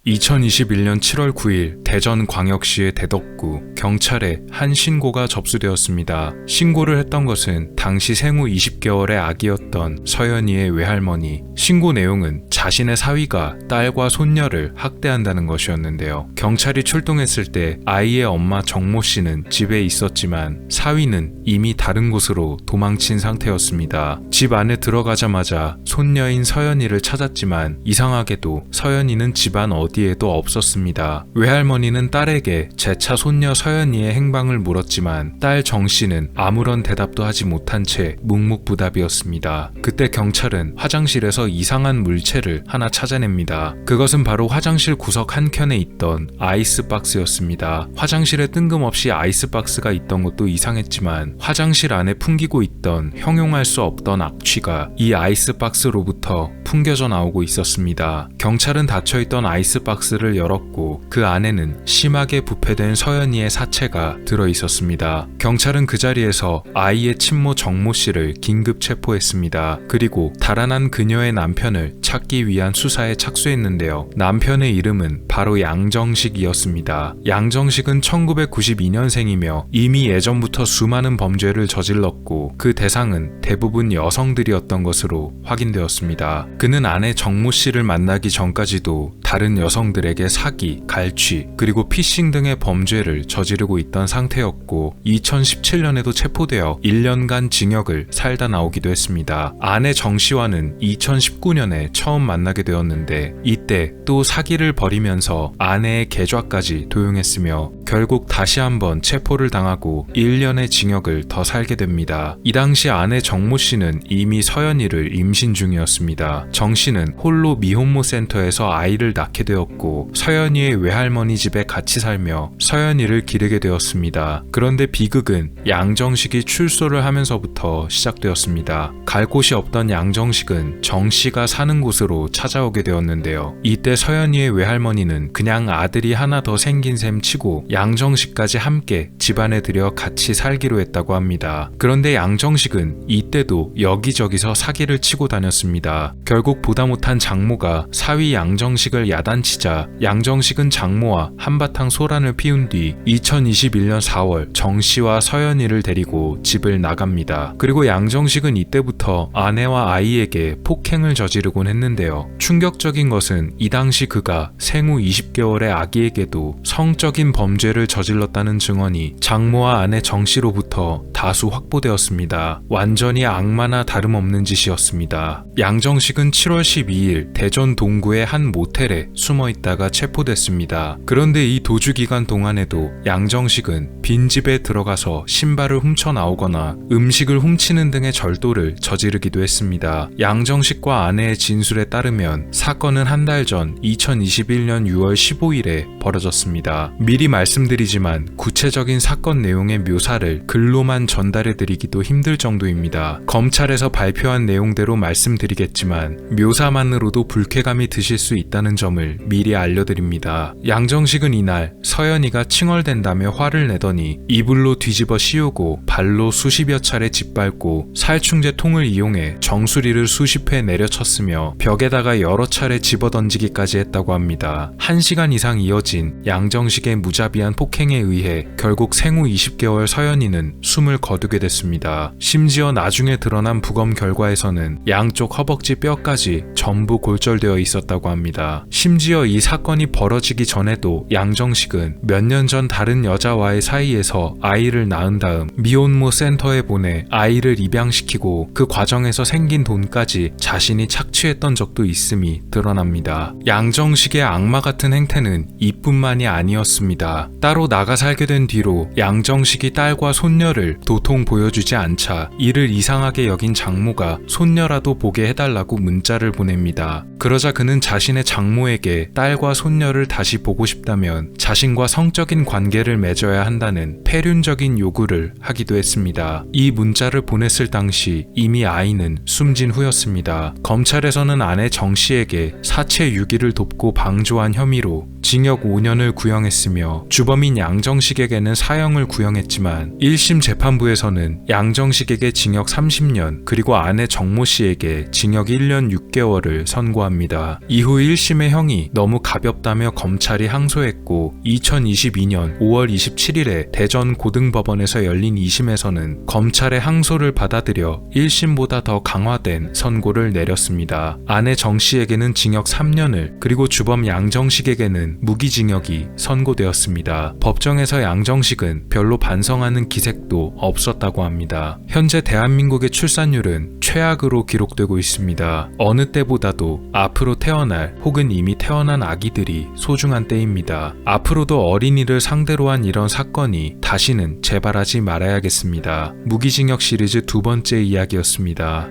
2021년 7월 9일 대전광역시의 대덕구 경찰에 한 신고가 접수되었습니다. 신고를 했던 것은 당시 생후 20개월의 아기였던 서연이의 외할머니. 신고 내용은 자신의 사위가 딸과 손녀를 학대한다는 것이었는데요. 경찰이 출동했을 때 아이의 엄마 정모 씨는 집에 있었지만 사위는 이미 다른 곳으로 도망친 상태였습니다. 집 안에 들어가자마자 손녀인 서연이를 찾았지만 이상하게도 서연이는 집안 어디에도 없었습니다. 외할머니는 딸에게 재차 손녀 서연이의 행방을 물었지만 딸 정씨는 아무런 대답도 하지 못한 채 묵묵부답이었습니다. 그때 경찰은 화장실에서 이상한 물체를 하나 찾아냅니다. 그것은 바로 화장실 구석 한켠에 있던 아이스박스였습니다. 화장실에 뜬금없이 아이스박스가 있던 것도 이상했지만 화장실 안에 풍기고 있던 형용할 수 없던 악취가 이 아이스박스로부터 풍겨져 나오고 있었습니다. 경찰은 닫혀있던 아이스박스를 열었고 그 안에는 심하게 부패된 서연이의 사체가 들어있었습니다. 경찰은 그 자리에서 아이의 친모 정모 씨를 긴급 체포했습니다. 그리고 달아난 그녀의 남편을 찾기 위한 수사에 착수했는데요. 남편의 이름은 바로 양정식이었습니다. 양정식은 1992년생이며 이미 예전부터 수많은 범죄를 저질렀고 그 대상은 대부분 여성들이었던 것으로 확인되었습니다. 그는 아내 정모 씨를 만나기 전까지도 다른 여성들에게 사기, 갈취, 그리고 피싱 등의 범죄를 저지르고 있던 상태였고 2017년에도 체포되어 1년간 징역을 살다 나오기도 했습니다. 아내 정 씨와는 2019년에 처음 만나게 되었는데 이때 또 사기를 벌이면서 아내의 계좌까지 도용했으며 결국 다시 한번 체포를 당하고 1년의 징역을 더 살게 됩니다. 이 당시 아내 정모 씨는 이미 서연이를 임신 중이었습니다. 정 씨는 홀로 미혼모 센터에서 아이를 낳게 되었고 서연이의 외할머니 집에 같이 살며 서연이를 기르게 되었습니다. 그런데 비극은 양정식이 출소를 하면서부터 시작되었습니다. 갈 곳이 없던 양정식은 정 씨가 사는 곳으로 찾아오게 되었는데요. 이때 서연이의 외할머니는 그냥 아들이 하나 더 생긴 셈 치고 양정식까지 함께 집안에 들여 같이 살기로 했다고 합니다. 그런데 양정식은 이때도 여기저기서 사기를 치고 다녔습니다. 결국 보다 못한 장모가 사위 양정식을 야단치자 양정식은 장모와 한바탕 소란을 피운 뒤 2021년 4월 정 씨와 서연이를 데리고 집을 나갑니다. 그리고 양정식은 이때부터 아내와 아이에게 폭행을 저지르곤 했는데요. 충격적인 것은 이 당시 그가 생후 20개월의 아기에게도 성적인 범죄를 저질렀다는 증언이 장모와 아내 정 씨로부터 다수 확보되었습니다. 완전히 악마나 다름없는 짓이었습니다. 양정식은 7월 12일 대전 동구의 한 모텔에 숨어있다가 체포됐습니다. 그런데 이 도주 기간 동안에도 양정식은 빈집에 들어가서 신발을 훔쳐나오거나 음식을 훔치는 등의 절도를 저지르기도 했습니다. 양정식과 아내의 진술에 따르면 사건은 한 달 전 2021년 6월 15일에 벌어졌습니다. 미리 말씀드리지만 구체적인 사건 내용의 묘사를 글로만 전달해드리기도 힘들 정도입니다. 검찰에서 발표한 내용대로 말씀드리겠지만 묘사만으로도 불쾌감이 드실 수 있다는 점을 미리 알려드립니다. 양정식은 이날 서연이가 칭얼댄다며 화를 내더니 이불로 뒤집어 씌우고 발로 수십여 차례 짓밟고 살충제 통을 이용해 정수리를 수십 회 내려쳤으며 벽에다가 여러 차례 집어던지기까지 했다고 합니다. 1시간 이상 이어진 양정식의 무자비한 폭행에 의해 결국 생후 20개월 서연이는 숨을 거두게 됐습니다. 심지어 나중에 드러난 부검 결과에서는 양쪽 허벅지 뼈까지 전부 골절되어 있었다고 합니다. 심지어 이 사건이 벌어지기 전에도 양정식은 몇 년 전 다른 여자와의 사이에서 아이를 낳은 다음 미혼모 센터에 보내 아이를 입양시키고 그 과정에서 생긴 돈까지 자신이 착취했던 적도 있음이 드러납니다. 양정식의 악마 같은 행태는 이뿐만이 아니었습니다. 따로 나가 살게 된 뒤로 양정식이 딸과 손녀를 도통 보여주지 않자 이를 이상하게 여긴 장모가 손녀라도 보게 해달라고 문자를 보냅니다. 그러자 그는 자신의 장모에게 딸과 손녀를 다시 보고 싶다면 자신과 성적인 관계를 맺어야 한다는 폐륜적인 요구를 하기도 했습니다. 이 문자를 보냈을 당시 이미 아이는 숨진 후였습니다. 검찰에서는 주변은 아내 정 씨에게 사체 유기를 돕고 방조한 혐의로 징역 5년을 구형했으며 주범인 양정식에게는 사형을 구형했지만 1심 재판부에서는 양정식에게 징역 30년 그리고 아내 정모 씨에게 징역 1년 6개월을 선고합니다. 이후 1심의 형이 너무 가볍다며 검찰이 항소했고 2022년 5월 27일에 대전 고등법원에서 열린 2심에서는 검찰의 항소를 받아들여 1심보다 더 강화된 선고를 내렸습니다. 아내 정 씨에게는 징역 3년을 그리고 주범 양정식에게는 무기징역이 선고되었습니다. 법정에서 양정식은 별로 반성하는 기색도 없었다고 합니다. 현재 대한민국의 출산율은 최악으로 기록되고 있습니다. 어느 때보다도 앞으로 태어날 혹은 이미 태어난 아기들이 소중한 때입니다. 앞으로도 어린이를 상대로 한 이런 사건이 다시는 재발하지 말아야겠습니다. 무기징역 시리즈 두 번째 이야기였습니다.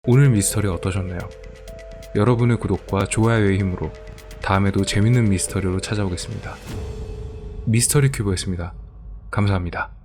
오늘 미스터리 어떠셨나요? 여러분의 구독과 좋아요의 힘으로 다음에도 재밌는 미스터리로 찾아오겠습니다. 미스터리 큐브였습니다. 감사합니다.